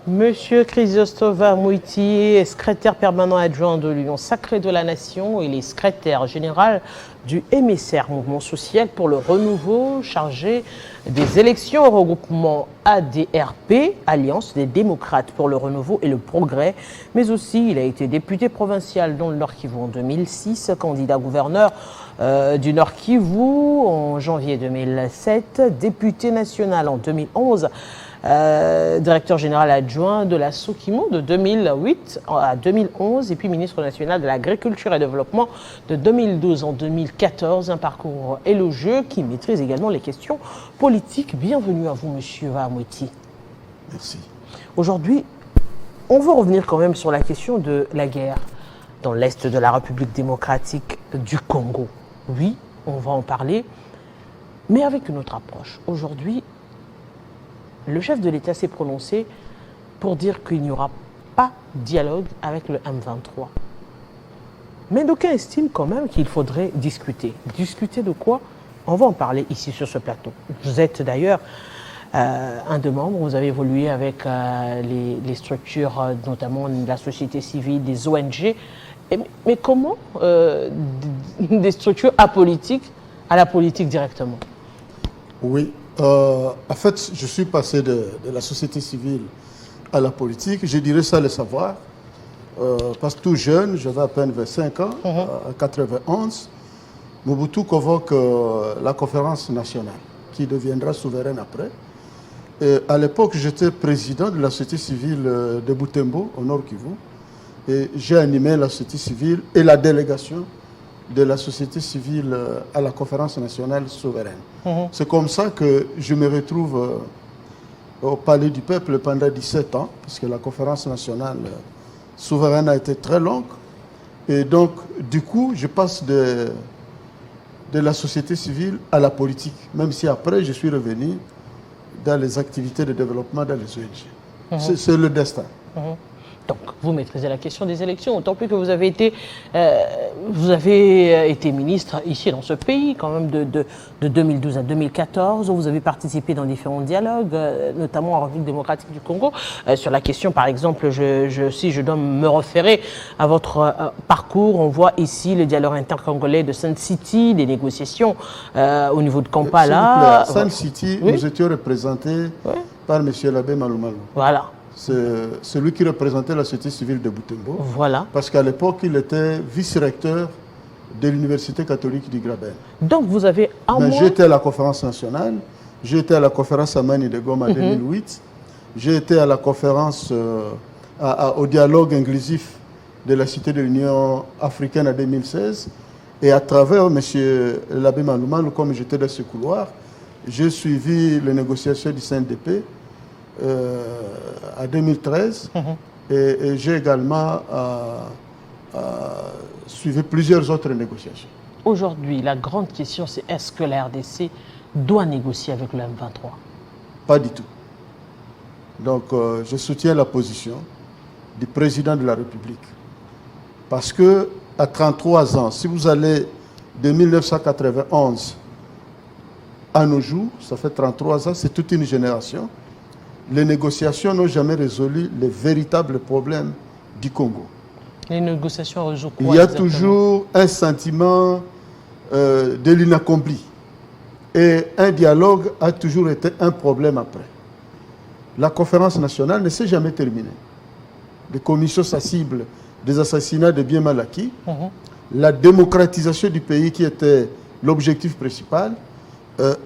Monsieur Chrysostome Moïti est secrétaire permanent adjoint de l'Union Sacrée de la Nation. Il est secrétaire général du MSR, Mouvement Social pour le Renouveau, chargé des élections au regroupement ADRP, Alliance des démocrates pour le renouveau et le progrès. Mais aussi, il a été député provincial dans le Nord-Kivu en 2006, candidat gouverneur du Nord-Kivu en janvier 2007, député national en 2011, directeur général adjoint de la Sokimo de 2008 à 2011 et puis ministre national de l'Agriculture et Développement de 2012 en 2014. Un parcours élogieux qui maîtrise également les questions politiques. Bienvenue à vous, monsieur Moïti. Merci. Aujourd'hui, on veut revenir quand même sur la question de la guerre dans l'Est de la République démocratique du Congo. Oui, on va en parler, mais avec une autre approche. Aujourd'hui, le chef de l'État s'est prononcé pour dire qu'il n'y aura pas de dialogue avec le M23. Mais d'aucuns estiment quand même qu'il faudrait discuter. Discuter de quoi? On va en parler ici sur ce plateau. Vous êtes d'ailleurs un des membres, vous avez évolué avec les structures, notamment de la société civile, des ONG. Mais comment des structures apolitiques à la politique directement? Oui. En fait, je suis passé de la société civile à la politique. Je dirais ça le savoir. Parce que tout jeune, j'avais à peine 25 ans, en 91, Mobutu convoque la conférence nationale, qui deviendra souveraine après. Et à l'époque, j'étais président de la société civile de Butembo, au Nord Kivu. Et j'ai animé la société civile et la délégation de la société civile à la conférence nationale souveraine. C'est comme ça que je me retrouve au Palais du Peuple pendant 17 ans, parce que la conférence nationale souveraine a été très longue. Et donc, du coup, je passe de la société civile à la politique, même si après, je suis revenu dans les activités de développement dans les ONG. C'est le destin. Donc, vous maîtrisez la question des élections, autant plus que vous avez été ministre ici dans ce pays, quand même de 2012 à 2014, où vous avez participé dans différents dialogues, notamment en République démocratique du Congo. Sur la question, par exemple, si je dois me référer à votre parcours, on voit ici le dialogue intercongolais de Sun City, des négociations au niveau de Kampala. Sun City, oui. Nous étions représentés par M. l'abbé Malumalu. Voilà. C'est celui qui représentait la société civile de Butembo. Voilà. Parce qu'à l'époque, il était vice-recteur de l'Université catholique du Graben. Donc vous avez J'étais à la conférence nationale, j'ai été à la conférence à Mani de Goma en 2008, j'ai été à la conférence, au dialogue inclusif de la Cité de l'Union africaine en 2016. Et à travers M. l'abbé Malumalu, comme j'étais dans ce couloir, j'ai suivi les négociations du CNDP. En 2013 et j'ai également suivi plusieurs autres négociations. Aujourd'hui, la grande question, c'est est-ce que la RDC doit négocier avec le M23? Pas du tout. Donc, je soutiens la position du président de la République. Parce que à 33 ans, si vous allez de 1991 à nos jours, ça fait 33 ans, c'est toute une génération. Les négociations n'ont jamais résolu les véritables problèmes du Congo. Les négociations résolvent quoi? Il y a toujours un sentiment de l'inaccompli. Et un dialogue a toujours été un problème après. La conférence nationale ne s'est jamais terminée. Les commissions sensibles des assassinats de biens mal acquis, la démocratisation du pays qui était l'objectif principal,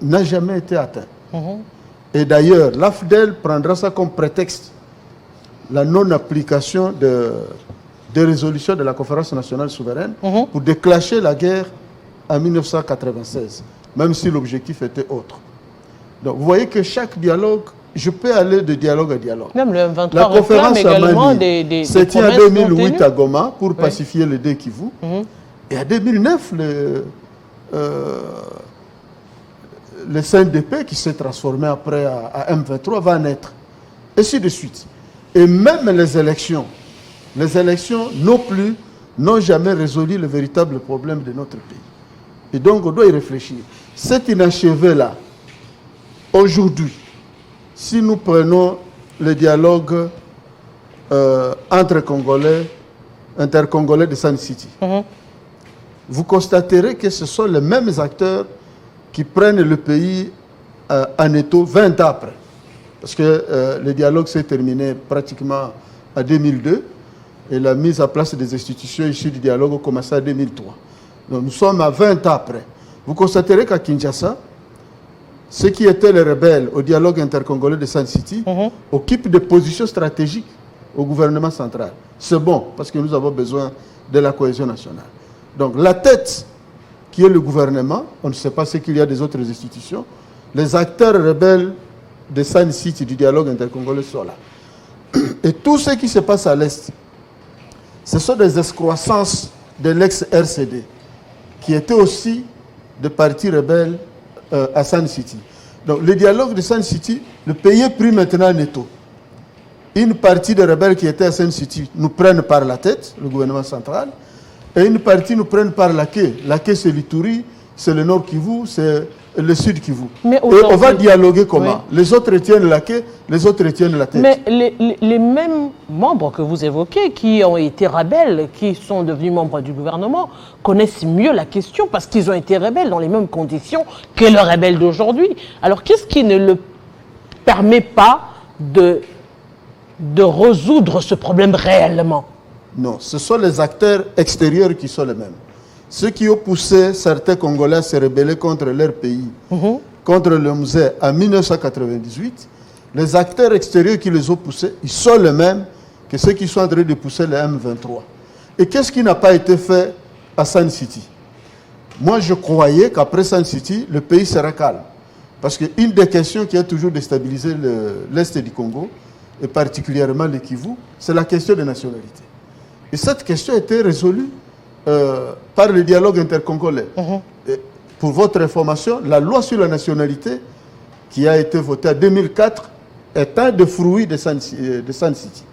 n'a jamais été atteinte. Et d'ailleurs, l'AFDEL prendra ça comme prétexte, la non-application des résolutions de la conférence nationale souveraine pour déclencher la guerre en 1996, même si l'objectif était autre. Donc vous voyez que chaque dialogue, je peux aller de dialogue à dialogue. Même le M23 la conférence également des c'était en 2008 à Goma pour pacifier le deux Kivu. Et en 2009, le CNDP qui s'est transformé après à M23 va naître. Et ainsi de suite. Et même les élections non plus n'ont jamais résolu le véritable problème de notre pays. Et donc on doit y réfléchir. Cet inachevé-là, aujourd'hui, si nous prenons le dialogue intercongolais de Sun City. Vous constaterez que ce sont les mêmes acteurs qui prennent le pays en étau 20 ans après. Parce que le dialogue s'est terminé pratiquement en 2002 et la mise en place des institutions issues du dialogue a commencé en 2003. Donc nous sommes à 20 ans après. Vous constaterez qu'à Kinshasa, ceux qui étaient les rebelles au dialogue intercongolais de Sun City occupent des positions stratégiques au gouvernement central. C'est bon, parce que nous avons besoin de la cohésion nationale. Donc la tête qui est le gouvernement, on ne sait pas ce qu'il y a des autres institutions, les acteurs rebelles de Sun City, du dialogue intercongolais sont là. Et tout ce qui se passe à l'Est, ce sont des excroissances de l'ex-RCD, qui étaient aussi des partis rebelles à Sun City. Donc le dialogue de Sun City, le pays est pris maintenant en étau. Une partie des rebelles qui étaient à Sun City nous prennent par la tête, le gouvernement central, et une partie nous prennent par la quai. La quai, c'est l'Ituri, c'est le Nord Kivu, c'est le Sud Kivu. Et on va dialoguer comment? Oui. Les autres tiennent la quai, les autres tiennent la tête. Mais les mêmes membres que vous évoquez, qui ont été rebelles, qui sont devenus membres du gouvernement, connaissent mieux la question parce qu'ils ont été rebelles dans les mêmes conditions que les rebelles d'aujourd'hui. Alors qu'est-ce qui ne le permet pas de résoudre ce problème réellement? Non, ce sont les acteurs extérieurs qui sont les mêmes. Ceux qui ont poussé certains Congolais à se rebeller contre leur pays, contre le musée en 1998, les acteurs extérieurs qui les ont poussés, ils sont les mêmes que ceux qui sont en train de pousser les M23. Et qu'est-ce qui n'a pas été fait à Sun City? Moi, je croyais qu'après Sun City, le pays sera calme. Parce qu'une des questions qui a toujours déstabilisé l'Est du Congo, et particulièrement le Kivu, c'est la question de nationalité. Et cette question a été résolue par le dialogue intercongolais. Pour votre information, la loi sur la nationalité qui a été votée en 2004 est un des fruits de Sun City.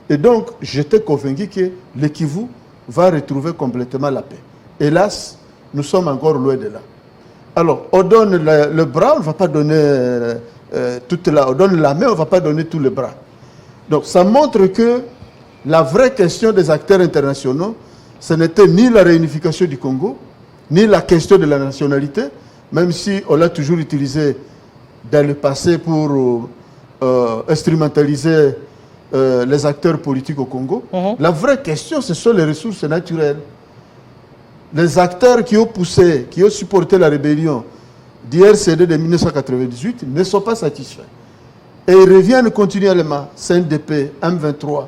Et donc, j'étais convaincu que le Kivu va retrouver complètement la paix. Hélas, nous sommes encore loin de là. Alors, on donne le bras, on ne va pas donner on donne la main, on ne va pas donner tout le bras. Donc, ça montre que la vraie question des acteurs internationaux, ce n'était ni la réunification du Congo, ni la question de la nationalité, même si on l'a toujours utilisé dans le passé pour instrumentaliser les acteurs politiques au Congo. La vraie question, ce sont les ressources naturelles. Les acteurs qui ont poussé, qui ont supporté la rébellion du RCD de 1998 ne sont pas satisfaits. Et ils reviennent continuellement, CNDP, M23.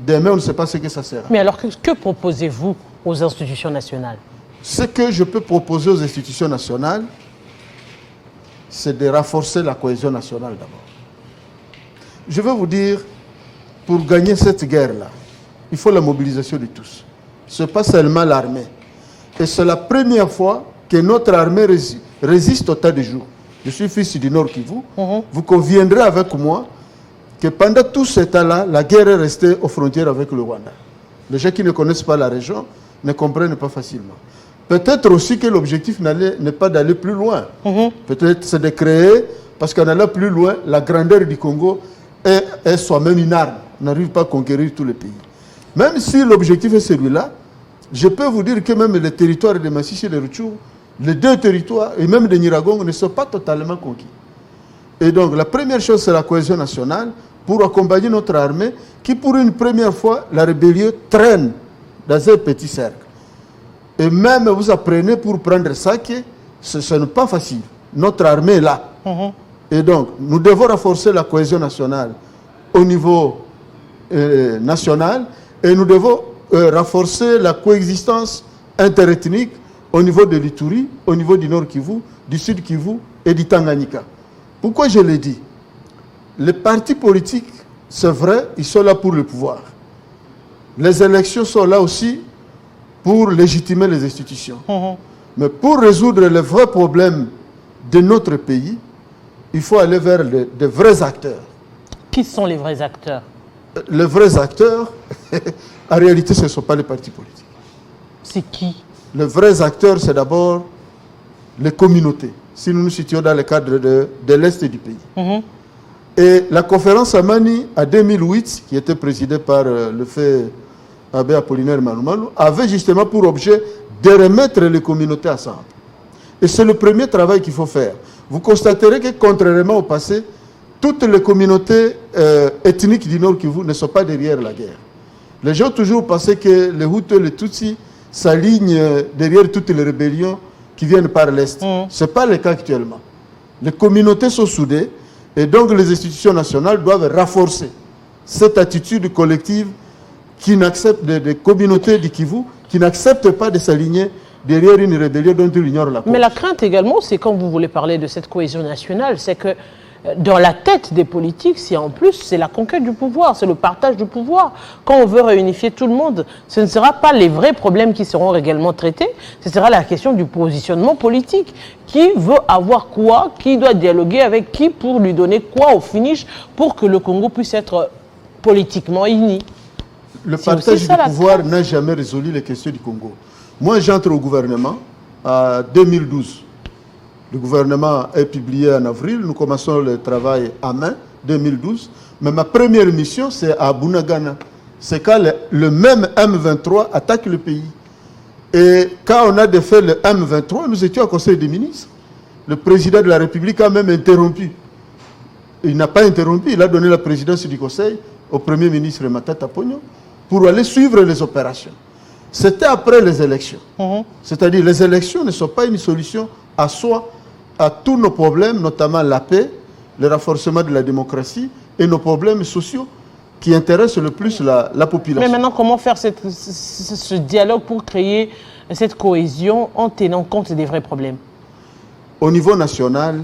Demain, on ne sait pas ce que ça sert. Mais alors, que proposez-vous aux institutions nationales? Ce que je peux proposer aux institutions nationales, c'est de renforcer la cohésion nationale d'abord. Je veux vous dire, pour gagner cette guerre-là, il faut la mobilisation de tous. Ce n'est pas seulement l'armée. Et c'est la première fois que notre armée résiste au tas de jours. Je suis fils du Nord Kivu. Vous conviendrez avec moi que pendant tout ce temps-là, la guerre est restée aux frontières avec le Rwanda. Les gens qui ne connaissent pas la région ne comprennent pas facilement. Peut-être aussi que l'objectif n'est pas d'aller plus loin. Peut-être c'est de créer, parce qu'en allant plus loin, la grandeur du Congo est soi-même une arme. On n'arrive pas à conquérir tous les pays. Même si l'objectif est celui-là, je peux vous dire que même les territoires de Masisi et de Rutshuru, les deux territoires, et même de Nyiragongo, ne sont pas totalement conquis. Et donc, la première chose, c'est la cohésion nationale pour accompagner notre armée qui, pour une première fois, la rébellion traîne dans un petit cercle. Et même, vous apprenez pour prendre ça que ce n'est pas facile. Notre armée est là. Et donc, nous devons renforcer la cohésion nationale au niveau national et nous devons renforcer la coexistence interethnique au niveau de l'Ituri, au niveau du Nord Kivu, du Sud Kivu et du Tanganyika. Pourquoi je l'ai dit? Les partis politiques, c'est vrai, ils sont là pour le pouvoir. Les élections sont là aussi pour légitimer les institutions. Mais pour résoudre les vrais problèmes de notre pays, il faut aller vers de vrais acteurs. Qui sont les vrais acteurs? Les vrais acteurs, en réalité, ce ne sont pas les partis politiques. C'est qui? Les vrais acteurs, c'est d'abord les communautés. Si nous nous situons dans le cadre de l'Est du pays. Et la conférence à Mani, en 2008, qui était présidée par le fait Abbé Apollinaire Malumalu, avait justement pour objet de remettre les communautés ensemble. Et c'est le premier travail qu'il faut faire. Vous constaterez que, contrairement au passé, toutes les communautés ethniques du Nord Kivu ne sont pas derrière la guerre. Les gens ont toujours pensé que les Hutus et les Tutsis s'alignent derrière toutes les rébellions qui viennent par l'Est. Ce n'est pas le cas actuellement. Les communautés sont soudées et donc les institutions nationales doivent renforcer cette attitude collective qui n'accepte des communautés du Kivu qui n'acceptent pas de s'aligner derrière une rébellion dont ils ignorent la cause. Mais la crainte également, c'est quand vous voulez parler de cette cohésion nationale, c'est que dans la tête des politiques, si en plus c'est la conquête du pouvoir, c'est le partage du pouvoir. Quand on veut réunifier tout le monde, ce ne sera pas les vrais problèmes qui seront également traités, ce sera la question du positionnement politique. Qui veut avoir quoi, qui doit dialoguer avec qui pour lui donner quoi au finish pour que le Congo puisse être politiquement uni. Le partage du pouvoir n'a jamais résolu les questions du Congo. Moi, j'entre au gouvernement en 2012. Le gouvernement est publié en avril. Nous commençons le travail en mai 2012. Mais ma première mission, c'est à Bunagana. C'est quand le même M23 attaque le pays. Et quand on a défait le M23, nous étions au Conseil des ministres. Le président de la République a même interrompu. Il n'a pas interrompu, il a donné la présidence du Conseil au Premier ministre Matata Ponyo pour aller suivre les opérations. C'était après les élections. C'est-à-dire les élections ne sont pas une solution à soi, à tous nos problèmes, notamment la paix, le renforcement de la démocratie et nos problèmes sociaux qui intéressent le plus la population. Mais maintenant, comment faire ce dialogue pour créer cette cohésion en tenant compte des vrais problèmes? Au niveau national,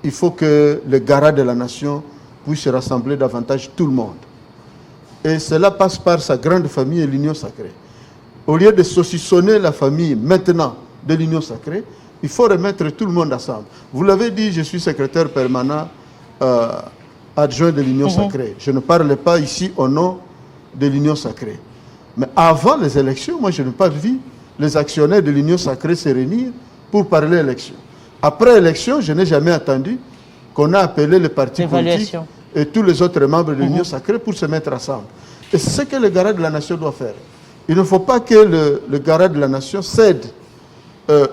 il faut que les garants de la nation puissent rassembler davantage tout le monde. Et cela passe par sa grande famille et l'union sacrée. Au lieu de saucissonner la famille maintenant de l'union sacrée, il faut remettre tout le monde ensemble. Vous l'avez dit, je suis secrétaire permanent adjoint de l'union sacrée. Je ne parle pas ici au nom de l'union sacrée. Mais avant les élections, moi je n'ai pas vu les actionnaires de l'union sacrée se réunir pour parler élection. Après l'élection, je n'ai jamais attendu qu'on a appelé les partis politiques et tous les autres membres de l'union sacrée pour se mettre ensemble. Et c'est ce que le garant de la nation doit faire. Il ne faut pas que le garant de la nation cède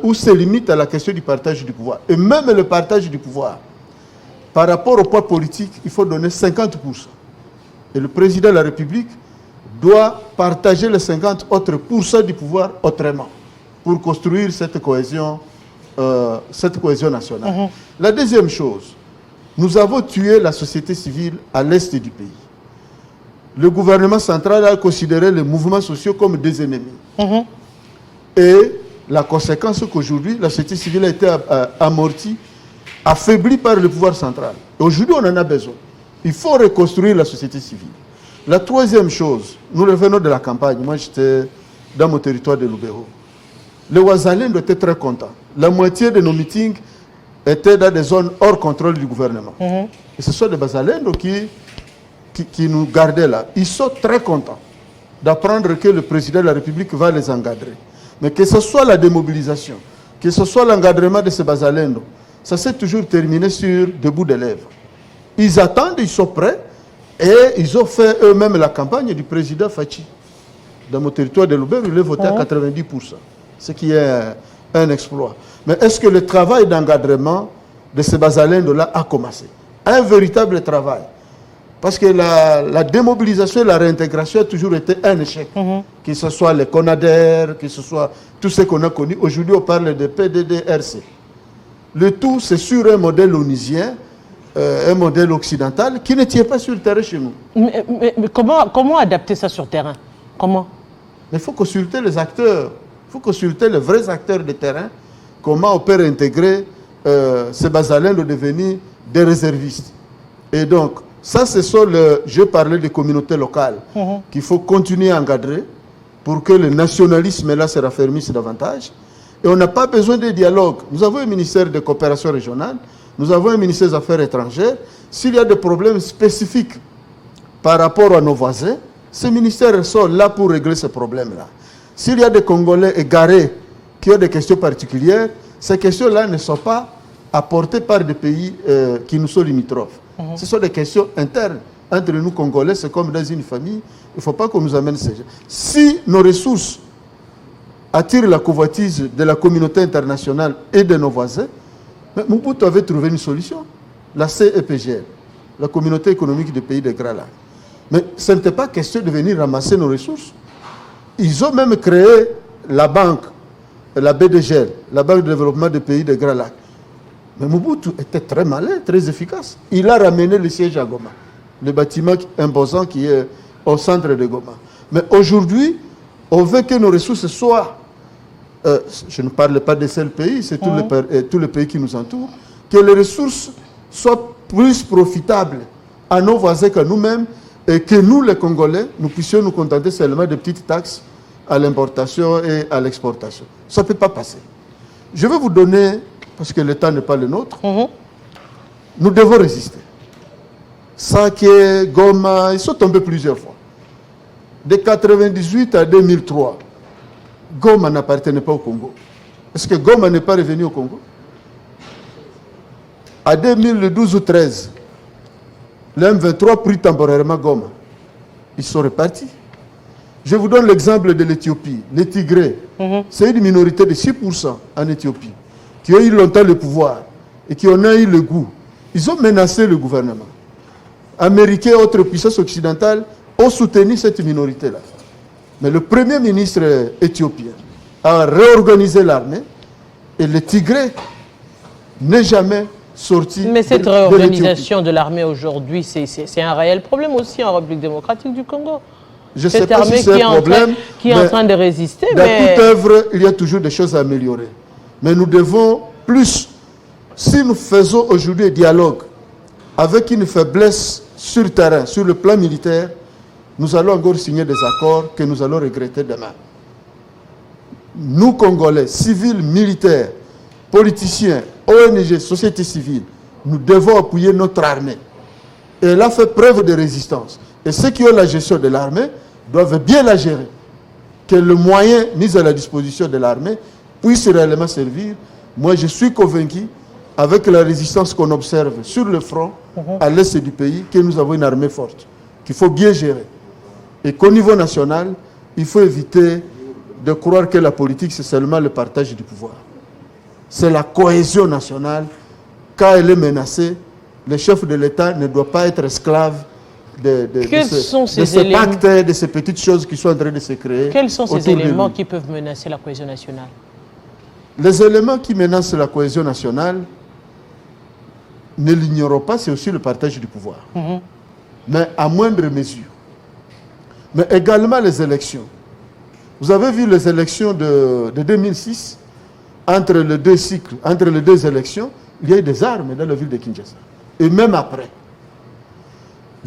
ou se limite à la question du partage du pouvoir. Et même le partage du pouvoir, par rapport au poids politique, il faut donner 50%. Et le président de la République doit partager les 50 autres pourcents du pouvoir autrement pour construire cette cohésion nationale. La deuxième chose, nous avons tué la société civile à l'est du pays. Le gouvernement central a considéré les mouvements sociaux comme des ennemis. Et la conséquence, c'est qu'aujourd'hui, la société civile a été amortie, affaiblie par le pouvoir central. Aujourd'hui, on en a besoin. Il faut reconstruire la société civile. La troisième chose, nous revenons de la campagne. Moi, j'étais dans mon territoire de Lubero. Les Ouazalènes étaient très contents. La moitié de nos meetings étaient dans des zones hors contrôle du gouvernement. Et ce sont des Bazalènes qui nous gardaient là. Ils sont très contents d'apprendre que le président de la République va les encadrer. Mais que ce soit la démobilisation, que ce soit l'encadrement de ces Bazalènes, ça s'est toujours terminé sur des bouts de lèvres. Ils attendent, ils sont prêts, et ils ont fait eux-mêmes la campagne du président Fachi. Dans mon territoire de Lubero, il est voté à 90%, ce qui est un exploit. Mais est-ce que le travail d'encadrement de ces Bazalènes-là a commencé? Un véritable travail. Parce que la démobilisation et la réintégration a toujours été un échec. Que ce soit les CONADER, que ce soit tout ce qu'on a connu. Aujourd'hui, on parle de PDDRC. Le tout, c'est sur un modèle onusien, un modèle occidental qui ne tient pas sur le terrain chez nous. Mais comment adapter ça sur le terrain? Comment? Il faut consulter les acteurs. Il faut consulter les vrais acteurs de terrain. Comment on peut réintégrer ces Bazalènes de devenir des réservistes. Et donc, ça, ce sont je parlais des communautés locales qu'il faut continuer à encadrer pour que le nationalisme là se raffermisse davantage. Et on n'a pas besoin de dialogue. Nous avons un ministère de coopération régionale, nous avons un ministère des Affaires étrangères. S'il y a des problèmes spécifiques par rapport à nos voisins, ces ministères sont là pour régler ces problèmes-là. S'il y a des Congolais égarés qui ont des questions particulières, ces questions-là ne sont pas apportées par des pays qui nous sont limitrophes. Ce sont des questions internes entre nous Congolais, c'est comme dans une famille. Il ne faut pas qu'on nous amène ces gens. Si nos ressources attirent la convoitise de la communauté internationale et de nos voisins, Mobutu avait trouvé une solution, la CEPGL, la communauté économique des pays de Grands Lacs. Mais ce n'était pas question de venir ramasser nos ressources. Ils ont même créé la banque, la BDGL, la Banque de développement des pays de Grands Lacs. Mais Mobutu était très malin, très efficace. Il a ramené le siège à Goma, le bâtiment imposant qui est au centre de Goma. Mais aujourd'hui, on veut que nos ressources soient, je ne parle pas des seuls pays, c'est tous les pays qui nous entourent, que les ressources soient plus profitables à nos voisins qu'à nous-mêmes et que nous, les Congolais, nous puissions nous contenter seulement de petites taxes à l'importation et à l'exportation. Ça ne peut pas passer. Je vais vous donner, parce que le temps n'est pas le nôtre, nous devons résister. Saké, Goma, ils sont tombés plusieurs fois. De 1998 à 2003, Goma n'appartenait pas au Congo. Est-ce que Goma n'est pas revenu au Congo? À 2012 ou 2013, le M23 prit temporairement Goma. Ils sont repartis. Je vous donne l'exemple de l'Éthiopie. Les Tigrés, c'est une minorité de 6% en Éthiopie, qui ont eu longtemps le pouvoir et qui en ont eu le goût. Ils ont menacé le gouvernement. Américains et autres puissances occidentales ont soutenu cette minorité-là. Mais le premier ministre éthiopien a réorganisé l'armée et le Tigré n'est jamais sorti. Mais cette réorganisation de l'armée aujourd'hui, c'est un réel problème aussi en République démocratique du Congo. Je ne sais pas si c'est un problème, qui est en train de résister. Dans toute œuvre, il y a toujours des choses à améliorer. Mais nous devons plus, si nous faisons aujourd'hui un dialogue avec une faiblesse sur le terrain, sur le plan militaire, nous allons encore signer des accords que nous allons regretter demain. Nous, Congolais, civils, militaires, politiciens, ONG, société civile, nous devons appuyer notre armée. Et elle a fait preuve de résistance. Et ceux qui ont la gestion de l'armée doivent bien la gérer. Que le moyen mis à la disposition de l'armée puisse réellement servir. Moi, je suis convaincu, avec la résistance qu'on observe sur le front, à l'est du pays, que nous avons une armée forte, qu'il faut bien gérer. Et qu'au niveau national, il faut éviter de croire que la politique, c'est seulement le partage du pouvoir. C'est la cohésion nationale. Quand elle est menacée, le chef de l'État ne doit pas être esclave de ces pactes, de ces petites choses qui sont en train de se créer. Quels sont ces éléments qui peuvent menacer la cohésion nationale? Les éléments qui menacent la cohésion nationale, ne l'ignorons pas, c'est aussi le partage du pouvoir. Mais à moindre mesure. Mais également les élections. Vous avez vu les élections de 2006, entre les deux cycles, entre les deux élections, il y a eu des armes dans la ville de Kinshasa. Et même après.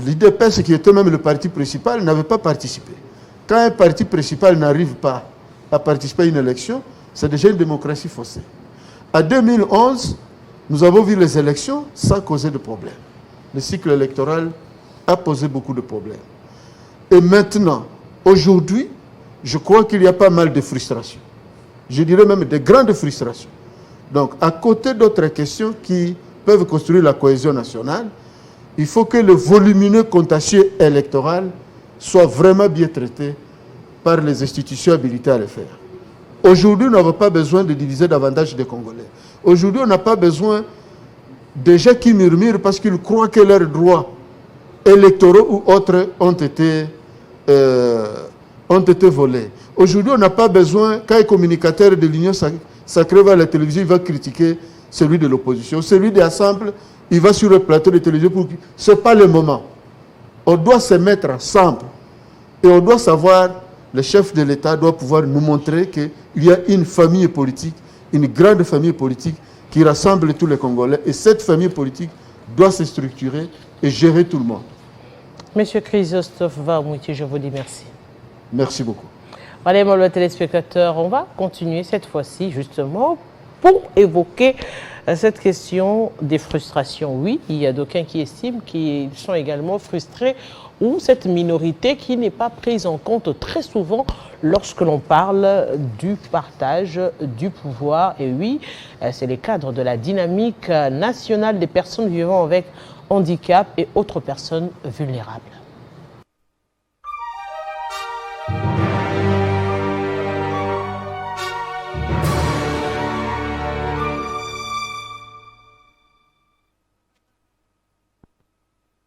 L'IDPS, qui était même le parti principal, n'avait pas participé. Quand un parti principal n'arrive pas à participer à une élection, c'est déjà une démocratie faussée. En 2011, nous avons vu les élections sans causer de problème. Le cycle électoral a posé beaucoup de problèmes. Et maintenant, aujourd'hui, je crois qu'il y a pas mal de frustrations. Je dirais même de grandes frustrations. Donc, à côté d'autres questions qui peuvent construire la cohésion nationale, il faut que le volumineux contentieux électoral soit vraiment bien traité par les institutions habilitées à le faire. Aujourd'hui, nous n'avons pas besoin de diviser davantage les Congolais. Aujourd'hui, on n'a pas besoin de gens qui murmurent parce qu'ils croient que leurs droits électoraux ou autres ont été volés. Aujourd'hui, on n'a pas besoin, quand un communicateur de l'Union sacrée va à la télévision, il va critiquer celui de l'opposition. Celui des assemblées, il va sur le plateau de télévision pour... Ce n'est pas le moment. On doit se mettre ensemble. Et on doit savoir, le chef de l'État doit pouvoir nous montrer qu'il y a une famille politique, une grande famille politique qui rassemble tous les Congolais. Et cette famille politique doit se structurer et gérer tout le monde. Monsieur Christophe Vamouiti, je vous dis merci. Merci beaucoup. Allez, mon téléspectateur, on va continuer cette fois-ci, justement, pour évoquer cette question des frustrations. Oui, il y a d'aucuns qui estiment qu'ils sont également frustrés ou cette minorité qui n'est pas prise en compte très souvent lorsque l'on parle du partage du pouvoir. Et oui, c'est les cadres de la dynamique nationale des personnes vivant avec handicap et autres personnes vulnérables.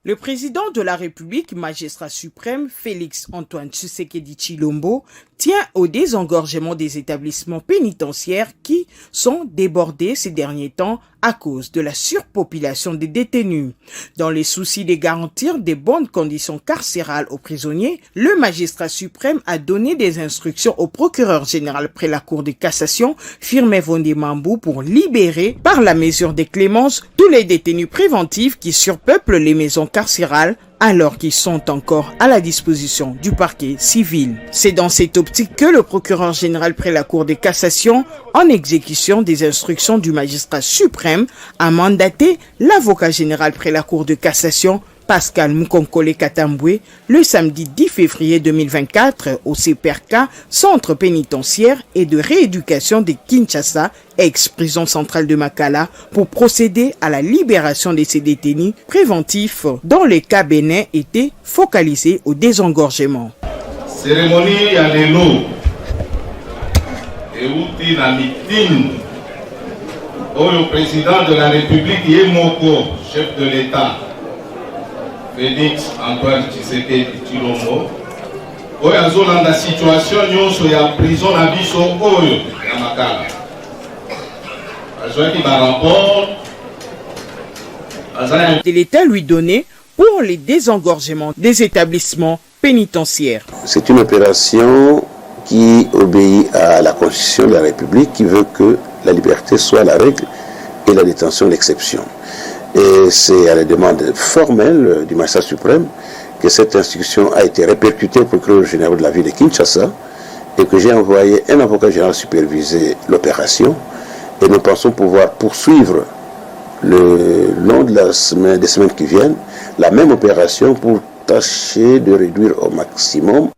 Le président de la République, magistrat suprême, Félix Antoine Tshisekedi Tshilombo, tient au désengorgement des établissements pénitentiaires qui sont débordés ces derniers temps à cause de la surpopulation des détenus. Dans les soucis de garantir des bonnes conditions carcérales aux prisonniers, le magistrat suprême a donné des instructions au procureur général près la Cour de cassation, Firmin Vondé-Mambou, pour libérer, par la mesure des clémences, tous les détenus préventifs qui surpeuplent les maisons carcérales alors qu'ils sont encore à la disposition du parquet civil. C'est dans cette optique que le procureur général près la Cour de cassation, en exécution des instructions du magistrat suprême, a mandaté l'avocat général près la Cour de cassation, Pascal Mukonkole Katambwe, le samedi 10 février 2024 au CPRK, Centre pénitentiaire et de rééducation de Kinshasa, ex-prison centrale de Makala, pour procéder à la libération de ces détenus préventifs dont les cas bénins étaient focalisés au désengorgement. Cérémonie à l'élo et outil na meeting au président de la République Yemoko, chef de l'État, Félix Antoine Tshisekedi Tshilombo, oyo azolanda situation nyonso ya prison na biso oyo ya Makala. Azwaki ba rapport de l'État lui donner pour les désengorgements des établissements pénitentiaires. C'est une opération qui obéit à la Constitution de la République qui veut que la liberté soit la règle et la détention l'exception. Et c'est à la demande formelle du magistrat suprême que cette instruction a été répercutée au procureur général de la ville de Kinshasa et que j'ai envoyé un avocat général superviser l'opération. Et nous pensons pouvoir poursuivre le long de des semaines qui viennent la même opération pour tâcher de réduire au maximum